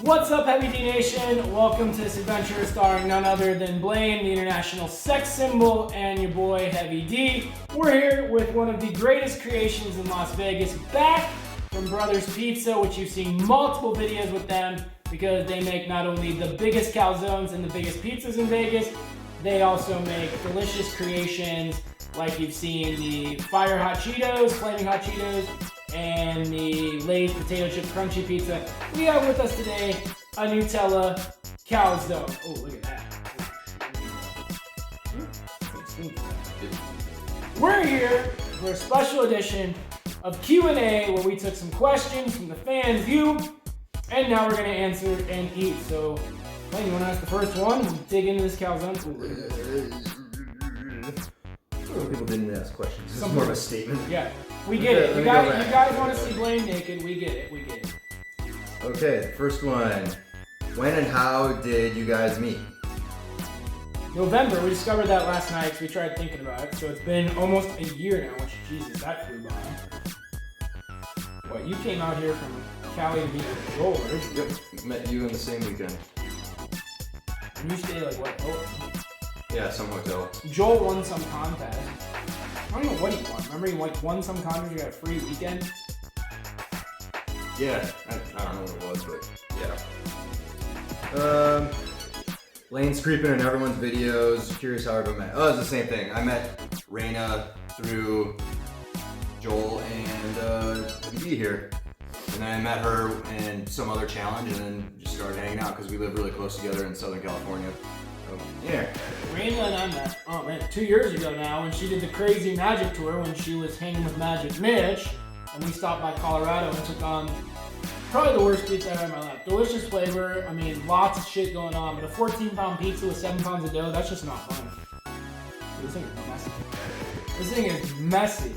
What's up, Heavy D Nation? Welcome to this adventure starring none other than Blaine, the international sex symbol, and your boy, Heavy D. We're here with one of the greatest creations in Las Vegas, back from Brothers Pizza, which you've seen multiple videos with them because they make not only the biggest calzones and the biggest pizzas in Vegas, they also make delicious creations like you've seen the Fire Hot Cheetos, Flaming Hot Cheetos, and the Lay's Potato Chip Crunchy Pizza. We have with us today a Nutella calzone. Oh, look at that. We're here for a special edition of Q&A where we took some questions from the fans, you, and now we're going to answer and eat. So, Blaine, you want to ask the first one and dig into this calzone? People didn't ask questions. This is more of a statement. Yeah, we get it. You guys want to see Blaine naked? We get it. We get it. Okay, the first one. When and how did you guys meet? November. We discovered that last night because we tried thinking about it. So it's been almost a year now. Which, Jesus, that flew by. What, you came out here from Cali to meet with Joel, right? Yep, met you in the same weekend. And you stay like what? Oh. Yeah, some hotel. Joel won some contest. I don't know what he won. Remember he won some contest, you got a free weekend? Yeah, I don't know what it was, but yeah. Blaine's creeping in everyone's videos. Curious how everyone met. Oh, it's the same thing. I met Raina through Joel and B here. And then I met her in some other challenge and then just started hanging out because we live really close together in Southern California. Yeah. Raina and I met, 2 years ago now when she did the crazy magic tour when she was hanging with Magic Mitch, and we stopped by Colorado and took on probably the worst pizza I've had in my life. Delicious flavor, I mean, lots of shit going on, but a 14-pound pizza with 7 pounds of dough, that's just not fun. This thing is messy. This thing is messy.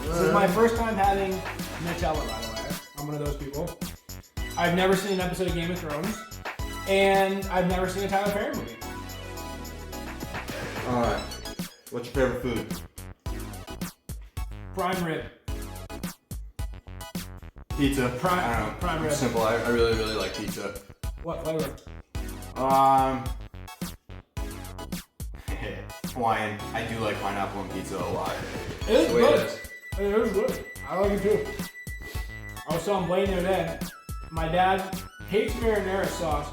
This is my first time having Nutella, by the way. I'm one of those people. I've never seen an episode of Game of Thrones, and I've never seen a Tyler Perry movie. Alright. What's your favorite food? Prime rib. Pizza. Prime rib. Simple. I really, really like pizza. What flavor? Hawaiian. I do like pineapple on pizza a lot. It is good. It is good. I like it too. I was telling Blaine the other day, my dad hates marinara sauce.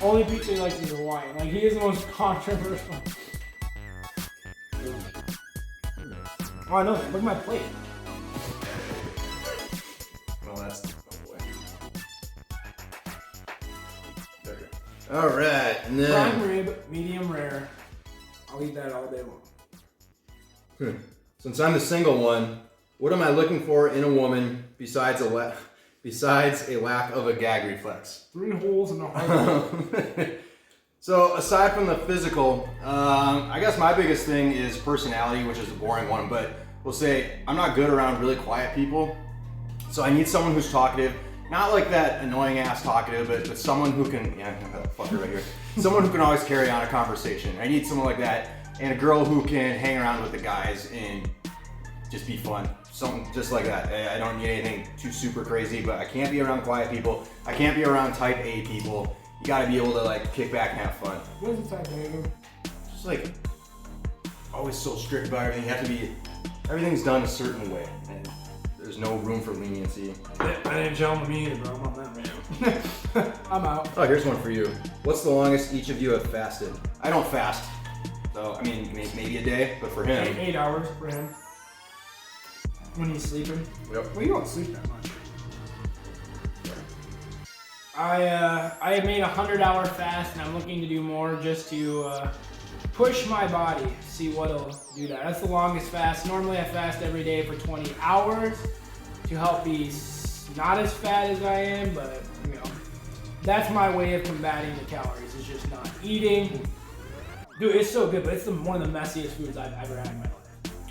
Only pizza he likes is Hawaiian. Like, he is the most controversial. Oh, I know. Look at my plate. Well, that's... Oh, boy. Okay. Alright, now... Prime rib, medium rare. I'll eat that all day long. Since I'm the single one, what am I looking for in a woman besides a lack of a gag reflex? 3 holes in the heart. So aside from the physical, I guess my biggest thing is personality, which is a boring one, but we'll say I'm not good around really quiet people. So I need someone who's talkative, not like that annoying ass talkative, but someone who can, yeah, fucker right here. Someone who can always carry on a conversation. I need someone like that, and a girl who can hang around with the guys and just be fun. Something just like that. I don't need anything too super crazy, but I can't be around quiet people. I can't be around type A people. You gotta be able to like kick back and have fun. What is the type A? Just like, always so strict about everything. You have to be, everything's done a certain way, and there's no room for leniency. I didn't tell me either, bro. I'm on that man. I'm out. Oh, here's one for you. What's the longest each of you have fasted? I don't fast. So, I mean, maybe a day, but for him. 8 hours for him. When he's sleeping. Yep. Well, you don't sleep that much. I made a 100-hour fast, and I'm looking to do more just to push my body, see what'll do that. That's the longest fast. Normally I fast every day for 20 hours to help be not as fat as I am, but you know, that's my way of combating the calories, is just not eating. Dude, it's so good, but it's one of the messiest foods I've ever had in my life.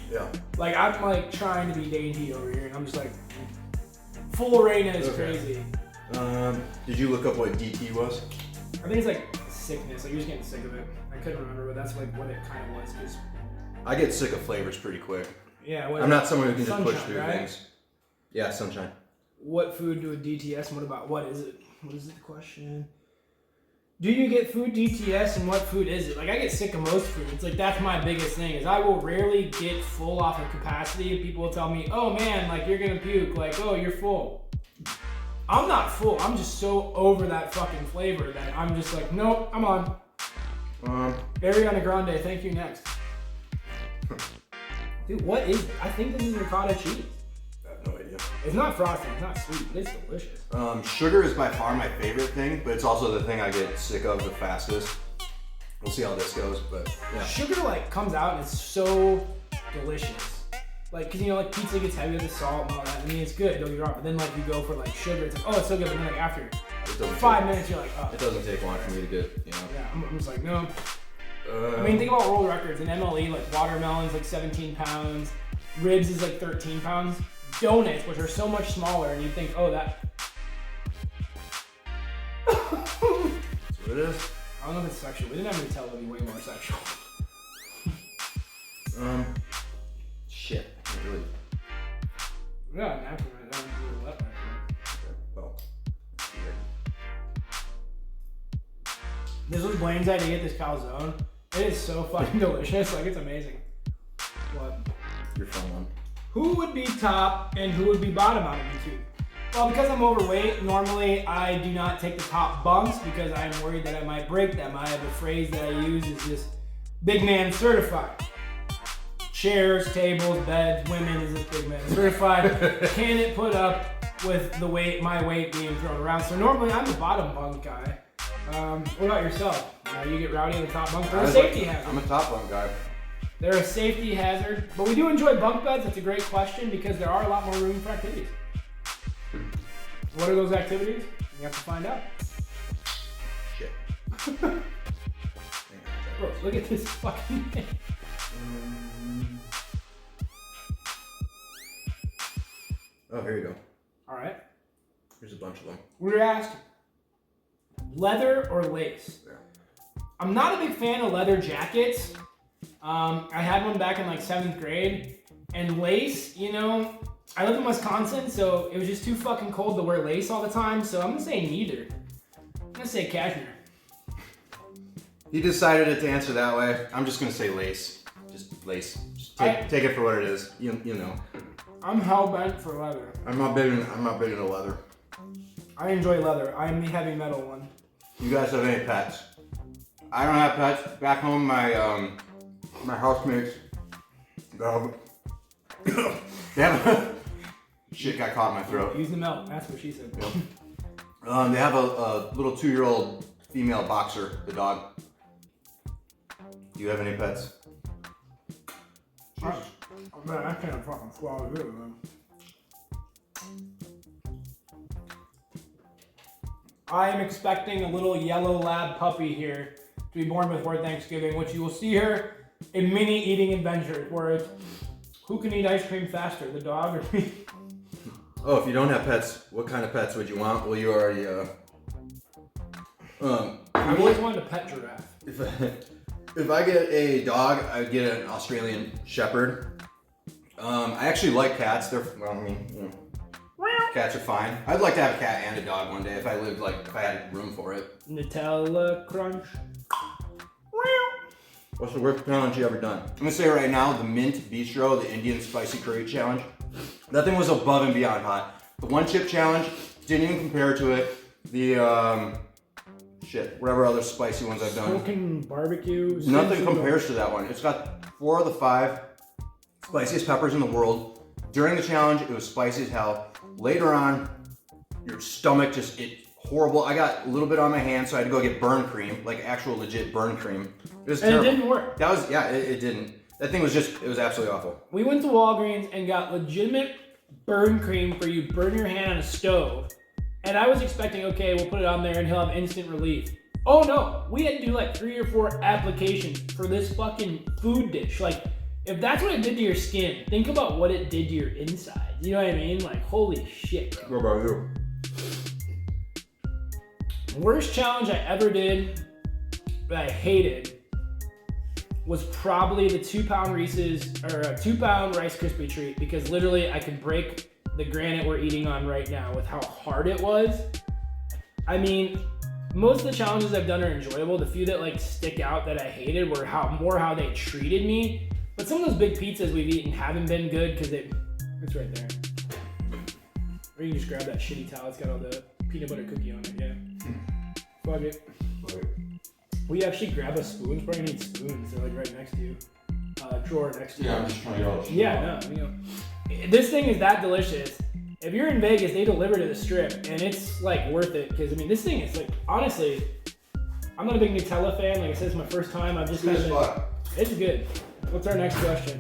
Yeah. Like, I'm like trying to be dainty over here, and I'm just like, full Raina is crazy. Did you look up what DT was? I think it's like sickness, like you're just getting sick of it. I couldn't remember, but that's like what it kind of was. Cause I get sick of flavors pretty quick. Yeah. I'm not someone who can just push Sunshine, through right? things. Yeah, sunshine. What food do a DTS and what about what is it? What is the question? Do you get food DTS and what food is it? Like I get sick of most food. It's like that's my biggest thing is I will rarely get full off of capacity. People will tell me, oh man, like you're gonna puke. Like, oh, you're full. I'm not full. I'm just so over that fucking flavor that I'm just like, nope, I'm on. Ariana Grande, thank you, next. Dude, what is it? I think this is ricotta cheese. I have no idea. It's not frosting, it's not sweet, but it's delicious. Sugar is by far my favorite thing, but it's also the thing I get sick of the fastest. We'll see how this goes, but yeah. Sugar like comes out and it's so delicious. Like, cause you know, like pizza gets heavy with the salt and all that. I mean, it's good, don't get me wrong, but then like you go for like sugar, it's like, oh, it's so good, but then like after 5 minutes, you're like, oh. It doesn't take long for me to get, you know. Yeah, I'm just like, no. I mean, think about world records. In MLE, like watermelon's like 17 pounds, ribs is like 13 pounds. Donuts, which are so much smaller, and you think, oh, that. That's what it is. I don't know if it's sexual. We didn't have Nutella, it'd be way more sexual. Shit. I can't really. Yeah, napkin right there. I'm really wet right Okay, well. This was Blaine's idea to get this calzone. It is so fucking delicious. Like, it's amazing. What? Your fun one. Who would be top and who would be bottom out of you two? Well, because I'm overweight, normally I do not take the top bunks because I'm worried that I might break them. I have a phrase that I use is just big man certified. Chairs, tables, beds, women is this big man certified. Can it put up with the weight, my weight being thrown around? So normally I'm the bottom bunk guy. What about yourself? You get rowdy in the top bunk. They're a safety hazard. I'm a top bunk guy. They're a safety hazard, but we do enjoy bunk beds. That's a great question because there are a lot more room for activities. What are those activities? You have to find out. Shit. Bro, look at this fucking thing. Oh, here you go. All right. Here's a bunch of them. We were asked leather or lace. Yeah. I'm not a big fan of leather jackets. I had one back in like 7th grade, and lace, you know, I live in Wisconsin, so it was just too fucking cold to wear lace all the time, so I'm gonna say neither. I'm gonna say cashmere. He decided to answer that way. I'm just gonna say lace. Just lace. Just take it for what it is. You know. I'm hell bent for leather. I'm not big into leather. I enjoy leather. I'm the heavy metal one. You guys have any pets? I don't have pets. Back home, my housemates. They have shit got caught in my throat. Use the milk. That's what she said. Yep. They have a little 2-year-old female boxer, the dog. Do you have any pets? Man, I can't fucking swallow it, man. I am expecting a little yellow lab puppy here to be born before Thanksgiving, which you will see her in mini eating adventures, where it's who can eat ice cream faster, the dog or me? Oh, if you don't have pets, what kind of pets would you want? Well, you already, I've always wanted a pet giraffe. If I get a dog, I would get an Australian Shepherd. I actually like cats. Cats are fine. I'd like to have a cat and a dog one day if I had room for it. Nutella crunch. What's the worst challenge you ever done? I'm gonna say right now, the Mint Bistro, the Indian Spicy Curry Challenge. That thing was above and beyond hot. The one chip challenge didn't even compare to it. The whatever other spicy ones I've done. Smoking barbecue. Nothing compares to that one. It's got 4 of the 5 spiciest peppers in the world. During the challenge, it was spicy as hell. Later on, your stomach it's horrible. I got a little bit on my hand, so I had to go get burn cream, like actual legit burn cream. It was terrible. And it didn't work. It didn't. That thing was it was absolutely awful. We went to Walgreens and got legitimate burn cream for you to burn your hand on a stove. And I was expecting, okay, we'll put it on there and he'll have instant relief. Oh no, we had to do like 3 or 4 applications for this fucking food dish. Like, if that's what it did to your skin, think about what it did to your insides. You know what I mean? Like, holy shit. What about you? Worst challenge I ever did that I hated. was probably the 2-pound Reese's, or a 2-pound Rice Krispie treat, because literally I could break the granite we're eating on right now with how hard it was. I mean, most of the challenges I've done are enjoyable. The few that like stick out that I hated were how they treated me. But some of those big pizzas we've eaten haven't been good because it's right there. Or you can just grab that shitty towel. It's got all the peanut butter cookie on it. Yeah. Fuck it. Will you actually grab a spoon? Probably need spoons. They're like right next to you. Drawer next to you. Yeah, I'm just trying to get all the shit Yeah, out. no, you know. This thing is that delicious. If you're in Vegas, they deliver to the strip, and it's like worth it. Because I mean, this thing is like, honestly, I'm not a big Nutella fan. Like I said, it's my first time. I've just kind of. It's good. What's our next question?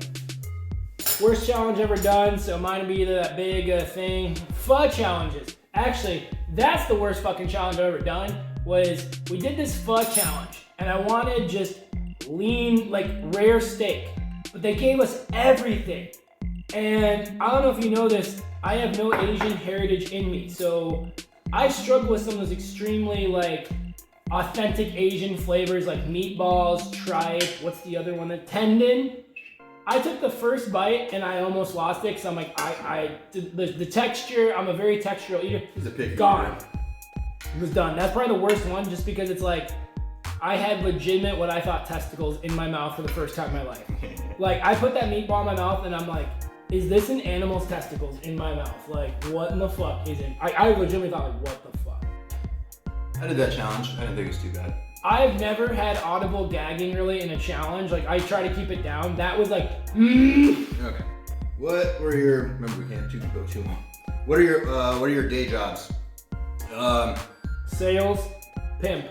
Worst challenge ever done. So mine would be either that big thing. Pho challenges. Actually, that's the worst fucking challenge I've ever done. Was we did this pho challenge, and I wanted just lean, like rare steak, but they gave us everything. And I don't know if you know this, I have no Asian heritage in me, so I struggle with some of those extremely like authentic Asian flavors like meatballs, tripe, what's the other one? Tendon. I took the first bite and I almost lost it because I'm like, the texture, I'm a very textural eater. He's a picky gone. eater. It was done. That's probably the worst one just because it's like, I had legitimate what I thought testicles in my mouth for the first time in my life. Like I put that meatball in my mouth and I'm like, is this an animal's testicles in my mouth? Like what in the fuck is it? I legitimately thought like, what the fuck? I did that challenge. I didn't think it was too bad. I've never had audible gagging really in a challenge. Like I try to keep it down. That was like, Okay. What were your? Remember, we can't go too long. What are your day jobs? Sales, pimp.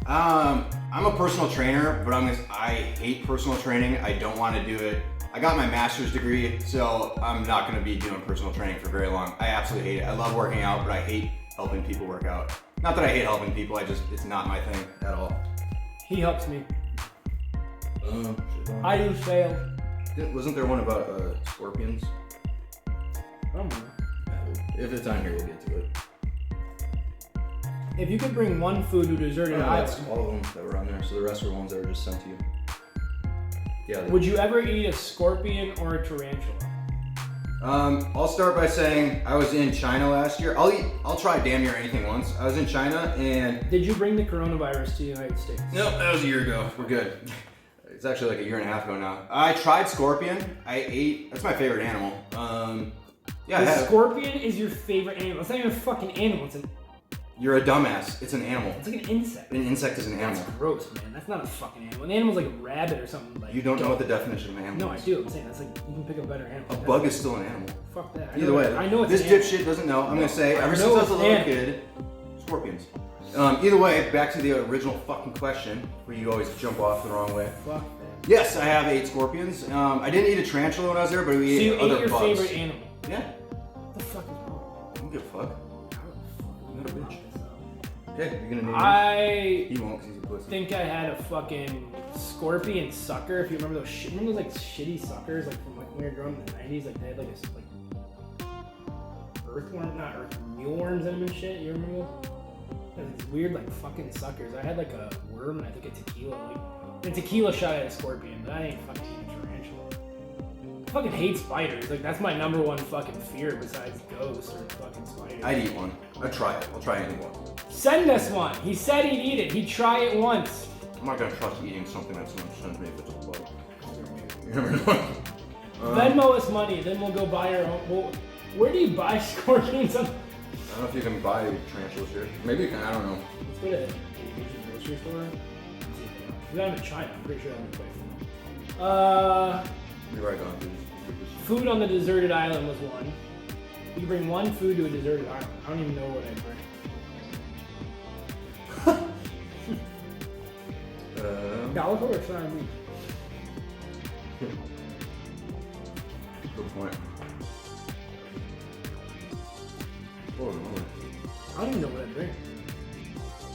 I'm a personal trainer, but I hate personal training. I don't want to do it. I got my master's degree, so I'm not going to be doing personal training for very long. I absolutely hate it. I love working out, but I hate helping people work out. Not that I hate helping people, it's not my thing at all. He helps me. I do sales. Wasn't there one about scorpions? I don't know. If it's on here, we'll get to it. If you could bring one food to a deserted That's island, all of them that were on there, so the rest were ones that were just sent to you. Yeah. would you ever eat a scorpion or a tarantula? I'll start by saying I was in China last year. I'll try damn near anything once. I was in China and... Did you bring the coronavirus to the United States? Nope, that was a year ago. We're good. It's actually like a year and a half ago now. I tried scorpion. That's my favorite animal. Yeah, The scorpion is your favorite animal. It's not even a fucking animal. You're a dumbass. It's an animal. It's like an insect. An insect is an animal. That's gross, man. That's not a fucking animal. An animal's like a rabbit or something. Like You don't know what the definition of an animal No, I is. do. I'm saying that's like you can pick a better animal. A bug is still an animal. Fuck that. Either way, I know it's this an animal. dipshit doesn't know. I'm gonna say I ever know since I was it's a an little animal. kid, scorpions. Either way, back to the original fucking question, where you always jump off the wrong way. Fuck that. Yes, I have 8 scorpions. I didn't eat a tarantula when I was there, but we So you ate other ate your bugs. favorite animal. Yeah. What the fuck is wrong? I don't give a fuck. You're a bitch. Okay, you're gonna name him. I He won't, 'cause he's a pussy. think I had a fucking scorpion sucker. If you remember those remember those like shitty suckers like from like when we were growing in the 90s, like they had like this like earthworm, not earthworm, mealworms in them and shit. You remember those? They had these weird like fucking suckers. I had like a worm and I think a tequila. Like a tequila shot at a scorpion, but I ain't fucking eating a tarantula. I fucking hate spiders. Like that's my number one fucking fear besides ghosts or fucking spiders. I'd eat one. I'd try it. I'll try any one. Send us one. He said he'd eat it. He'd try it once. I'm not gonna trust eating something that someone sends me if it's a bug. You never know. Venmo us money, then we'll go buy our own. Well, where do you buy scorpions? I don't know if you can buy tarantulas here. Maybe you can. I don't know. Let's go to the grocery store. We got them in China. I'm pretty sure I'm in place. Be right gone, dude. Food on the deserted island was one. You can bring one food to a deserted island. I don't even know what I'd bring. Calico or Siamese? Good point. Oh, no. I don't even know what I'd bring.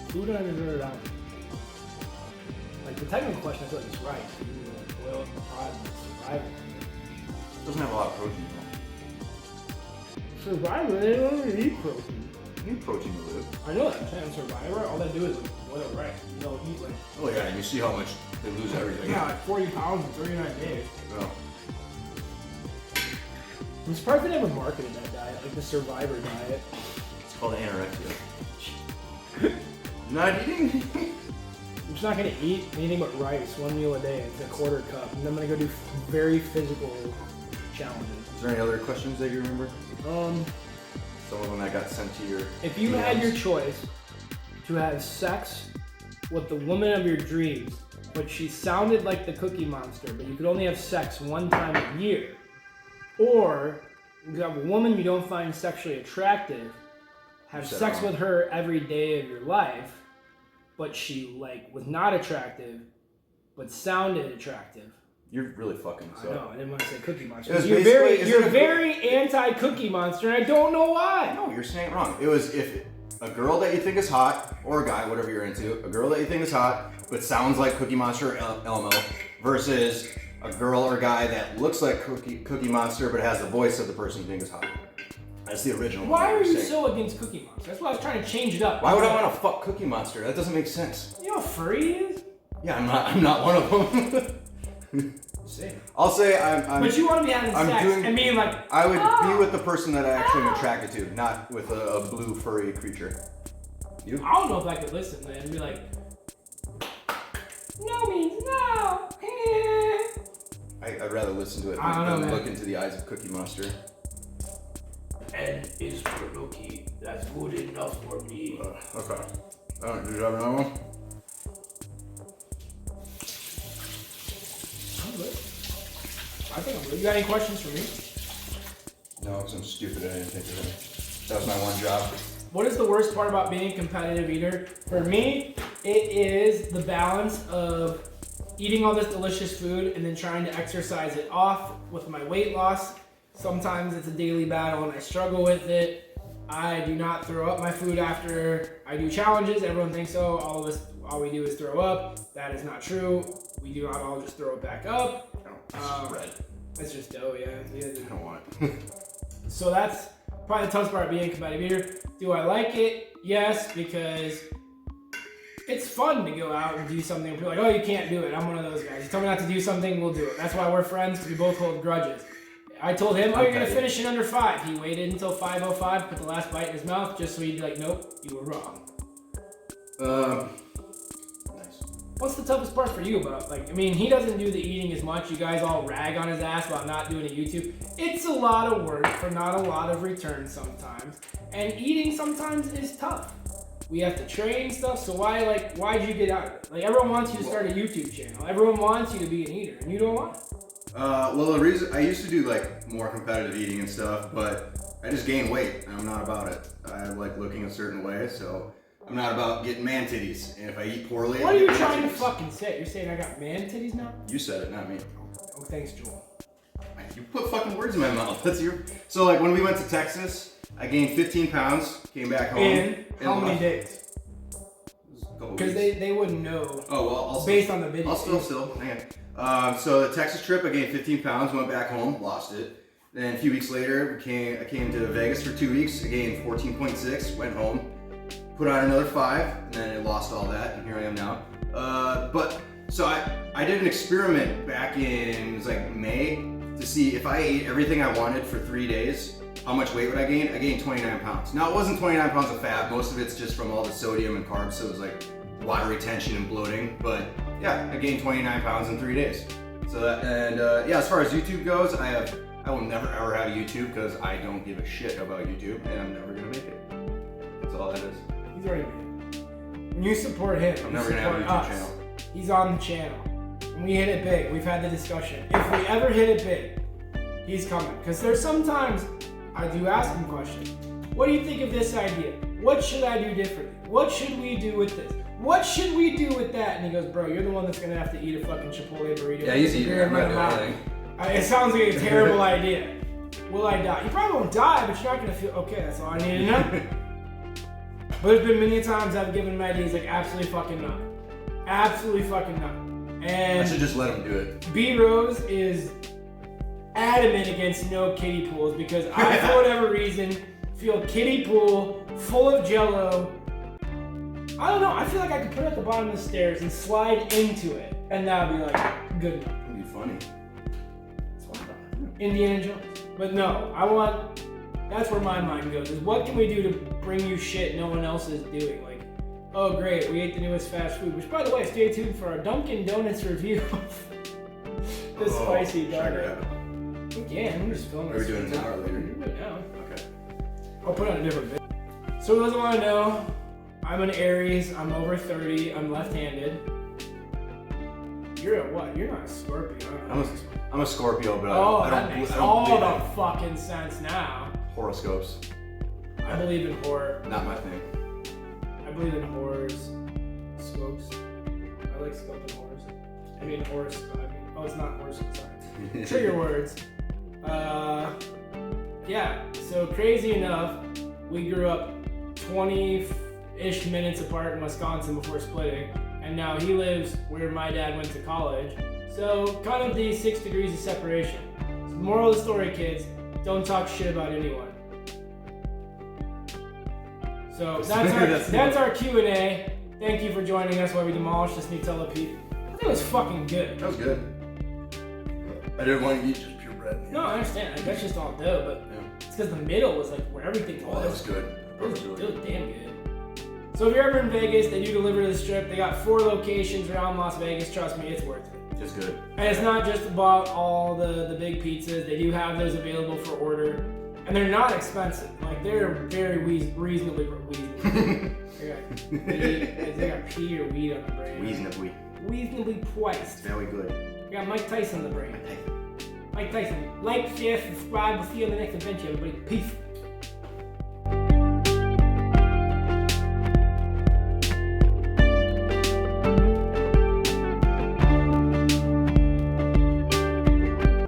Food on a deserted island. Like the technical question, I feel like it's right. You need to like boil it, fry it, and survive it. It doesn't have a lot of protein though. Survivor, they don't even eat protein. You need protein to live. I know that. I'm saying Survivor, all they do is boil rice. They'll eat like. Oh yeah, and you see how much they lose everything. Yeah, like 40 pounds in 39 days. Oh. I'm surprised they never marketed that diet, like the Survivor diet. It's called anorexia. Not eating. I'm just not gonna eat anything but rice, 1 meal a day. It's a quarter cup, and I'm gonna go do very physical challenges. Is there any other questions that you remember? Some of them that got sent to your. If you had your choice to have sex with the woman of your dreams, but she sounded like the Cookie Monster, but you could only have sex one time a year, or you have a woman you don't find sexually attractive, have sex with her every day of your life, but she like was not attractive, but sounded attractive. You're really fucking this up. I know, I didn't want to say Cookie Monster. You're very anti-Cookie Monster, and I don't know why. No, you're saying it wrong. It was if a girl that you think is hot, or a guy, whatever you're into, a girl that you think is hot, but sounds like Cookie Monster or Elmo, versus a girl or guy that looks like Cookie Monster, but has the voice of the person you think is hot. That's the original one. Why are you so against Cookie Monster? That's why I was trying to change it up. Why would I want to fuck Cookie Monster? That doesn't make sense. You know how furry he is? Yeah, I'm not one of them. Same. I'll say I'm. But you want to be having sex and being like. I would be with the person that I actually am attracted to, not with a blue furry creature. You? I don't know if I could listen, man. And be like, no means no. I'd rather listen to it than look into the eyes of Cookie Monster. N is for Loki. That's good enough for me. Okay. Alright, did you have another one? I'm good. I think I'm good. You got any questions for me? No, because I'm stupid. I didn't think of any. That was my one job. What is the worst part about being a competitive eater? For me, it is the balance of eating all this delicious food and then trying to exercise it off with my weight loss. Sometimes it's a daily battle and I struggle with it. I do not throw up my food after I do challenges. Everyone thinks so. All we do is throw up. That is not true. We do not all just throw it back up. It's just bread. It's just dough, yeah. I don't want it. So that's probably the toughest part of being a competitive eater. Do I like it? Yes, because it's fun to go out and do something. People are like, oh, you can't do it. I'm one of those guys. You tell me not to do something, we'll do it. That's why we're friends, because we both hold grudges. I told him, oh, you're going to finish in under 5. He waited until 5:05, put the last bite in his mouth, just so he'd be like, nope, you were wrong. Nice. What's the toughest part for you about, he doesn't do the eating as much. You guys all rag on his ass about not doing a YouTube. It's a lot of work for not a lot of return sometimes. And eating sometimes is tough. We have to train stuff, so why'd you get out of it? Like, everyone wants you to start a YouTube channel. Everyone wants you to be an eater, and you don't want it. Well, the reason I used to do more competitive eating and stuff, but I just gained weight and I'm not about it. I like looking a certain way, so I'm not about getting man titties. And if I eat poorly, what are you trying to fucking say? You're saying I got man titties now? You said it, not me. Oh, thanks, Joel. You put fucking words in my mouth. That's your. So when we went to Texas, I gained 15 pounds. Came back home. In how many days? Because they wouldn't know. Oh well, I'll based on the video. I'll still. Hang on. So the Texas trip, I gained 15 pounds. Went back home, lost it. Then a few weeks later, I came to Vegas for 2 weeks. I gained 14.6. Went home, put on another 5, and then I lost all that, and here I am now. So I did an experiment back in May to see if I ate everything I wanted for 3 days, how much weight would I gain? I gained 29 pounds. Now it wasn't 29 pounds of fat. Most of it's just from all the sodium and carbs, so it was water retention and bloating. But yeah, I gained 29 pounds in 3 days. So as far as YouTube goes, I will never ever have YouTube because I don't give a shit about YouTube and I'm never gonna make it. That's all that is. He's already made it. When you support him, I'm never gonna have a YouTube channel. He's on the channel. When we hit it big, we've had the discussion. If we ever hit it big, he's coming. Because there's sometimes I do ask him questions. What do you think of this idea? What should I do differently? What should we do with this? What should we do with that? And he goes, bro, you're the one that's gonna have to eat a fucking Chipotle burrito. Yeah, he's eating. I'm not doing anything. It sounds like a terrible idea. Will I die? You probably won't die, but you're not gonna feel okay. That's all I need to know. But there's been many times I've given him ideas absolutely fucking not. Absolutely fucking not. And I should just let him do it. B Rose is adamant against no kiddie pools because I, for whatever reason, feel kiddie pool full of Jell-O. I don't know. I feel like I could put it at the bottom of the stairs and slide into it, and that would be like good enough. That'd be funny. Indiana Jones. But no, I want. That's where my mind goes. Is what can we do to bring you shit no one else is doing? Like, oh great, we ate the newest fast food. Which, by the way, stay tuned for our Dunkin' Donuts review. The spicy donut. Again, I'm just filming. Are we doing an hour later? We can do it now. Okay. I'll put it on a different video. So who doesn't want to know? I'm an Aries. I'm over 30. I'm left-handed. You're a what? You're not a Scorpio. I'm a Scorpio, but I that don't. makes I don't all believe the in fucking sense now. horoscopes. I believe in horror. Not my thing. I believe in horrors. Scopes. I like scoping horrors. I mean horoscope. Oh, it's not horoscope. Sorry. Trigger words. Yeah. So crazy enough, we grew up 20-ish minutes apart in Wisconsin before splitting, and now he lives where my dad went to college. So kind of the 6 degrees of separation. So moral of the story, kids, don't talk shit about anyone. So that's our Q&A. Thank you for joining us while we demolished this Nutella peep. I think it was fucking good. That was good. I didn't want to eat just pure bread. No, I understand. Like, that's just all dough, but it's because the middle was like where everything was. Oh, that was good. It was damn good. So if you're ever in Vegas, they do deliver to the Strip. They got 4 locations around Las Vegas. Trust me, it's worth it. It's good. And it's not just about all the big pizzas. They do have those available for order. And they're not expensive. Like, they're very reasonably they got pea or weed on the brain. Reasonably priced. Very good. We got Mike Tyson on the brain. Mike Tyson. Like, share, subscribe. We'll see you on the next adventure, everybody. Peace.